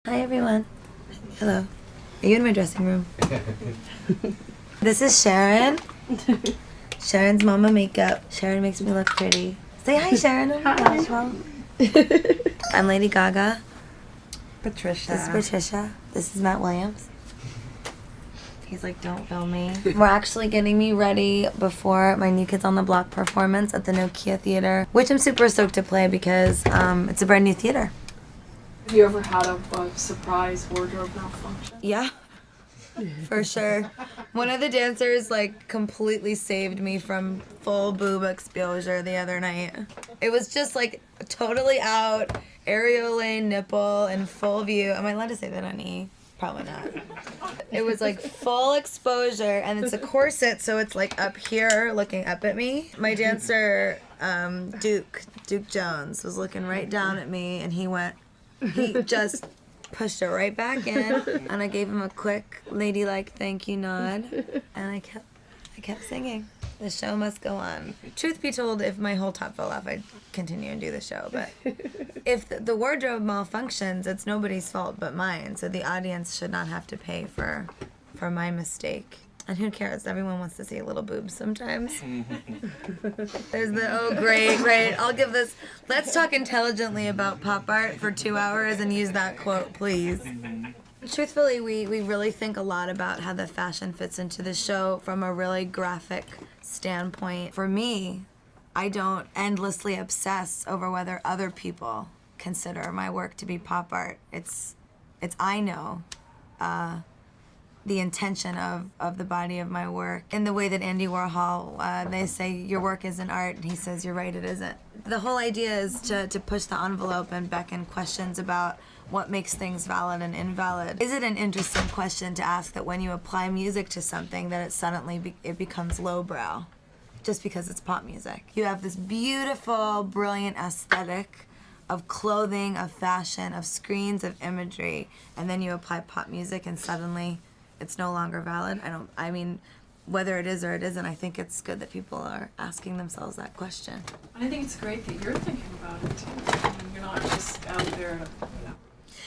Hi everyone. Hello. Are you in my dressing room? This is Sharon. Sharon's mama makeup. Sharon makes me look pretty. Say hi, Sharon. Oh my gosh, Mom. I'm Lady Gaga. Patricia. This is Patricia. This is Matt Williams. He's like, don't film me. We're actually getting me ready before my New Kids on the Block performance at the Nokia Theater, which I'm super stoked to play because it's a brand new theater. Have you ever had a surprise wardrobe malfunction? Yeah, for sure. One of the dancers like completely saved me from full boob exposure the other night. It was just like totally out, areola nipple in full view. Am I allowed to say that on E? Probably not. It was like full exposure, and it's a corset, so it's like up here looking up at me. My dancer, Duke Jones, was looking right down at me, and he just pushed it right back in, and I gave him a quick ladylike thank you nod, and I kept singing. The show must go on. Truth be told, if my whole top fell off, I'd continue and do the show, but if the wardrobe malfunctions, it's nobody's fault but mine, so the audience should not have to pay for my mistake. And who cares? Everyone wants to see a little boobs sometimes. There's the, oh, great. I'll give this. Let's talk intelligently about pop art for 2 hours and use that quote, please. Truthfully, we really think a lot about how the fashion fits into the show from a really graphic standpoint. For me, I don't endlessly obsess over whether other people consider my work to be pop art. It's I know. The intention of the body of my work. In the way that Andy Warhol, they say your work isn't art, and he says you're right, it isn't. The whole idea is to push the envelope and beckon questions about what makes things valid and invalid. Is it an interesting question to ask that when you apply music to something that it suddenly it becomes lowbrow just because it's pop music? You have this beautiful, brilliant aesthetic of clothing, of fashion, of screens, of imagery, and then you apply pop music and suddenly it's no longer valid. I mean, whether it is or it isn't, I think it's good that people are asking themselves that question. I think it's great that you're thinking about it too. I mean, you're not just out there to,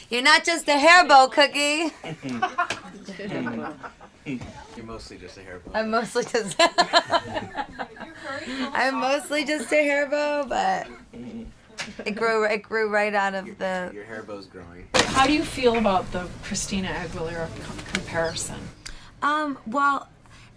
You're not just a hair bow cookie. You're mostly just a hair bow. I'm mostly just I'm mostly just a hair bow, but it grew right out of the. Your hair bow's growing. How do you feel about the Christina Aguilera comparison? Well,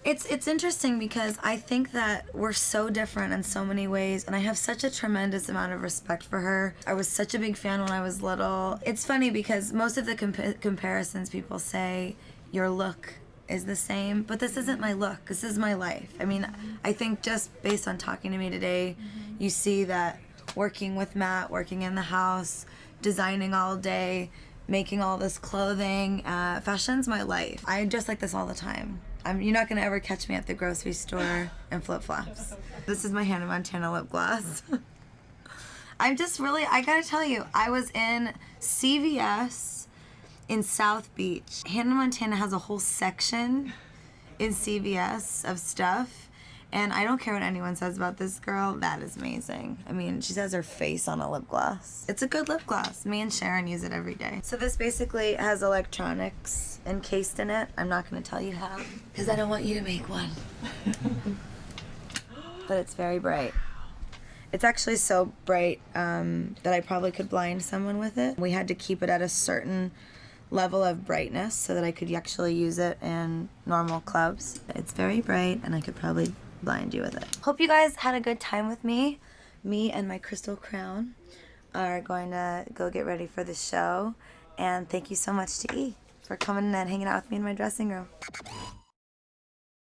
it's interesting because I think that we're so different in so many ways, and I have such a tremendous amount of respect for her. I was such a big fan when I was little. It's funny because most of the comparisons people say your look is the same, but this isn't my look. This is my life. I mean, I think just based on talking to me today, you see that working with Matt, working in the house, designing all day, making all this clothing, fashion's my life. I dress like this all the time. You're not gonna ever catch me at the grocery store in flip-flops. This is my Hannah Montana lip gloss. I gotta tell you, I was in CVS in South Beach. Hannah Montana has a whole section in CVS of stuff, and I don't care what anyone says about this girl, that is amazing. I mean, she has her face on a lip gloss. It's a good lip gloss. Me and Sharon use it every day. So this basically has electronics encased in it. I'm not gonna tell you how, because I don't want you to make one. But it's very bright. It's actually so bright that I probably could blind someone with it. We had to keep it at a certain level of brightness so that I could actually use it in normal clubs. It's very bright, and I could probably blind you with it. Hope you guys had a good time with me. Me and my crystal crown are going to go get ready for the show, and thank you so much to E for coming and hanging out with me in my dressing room.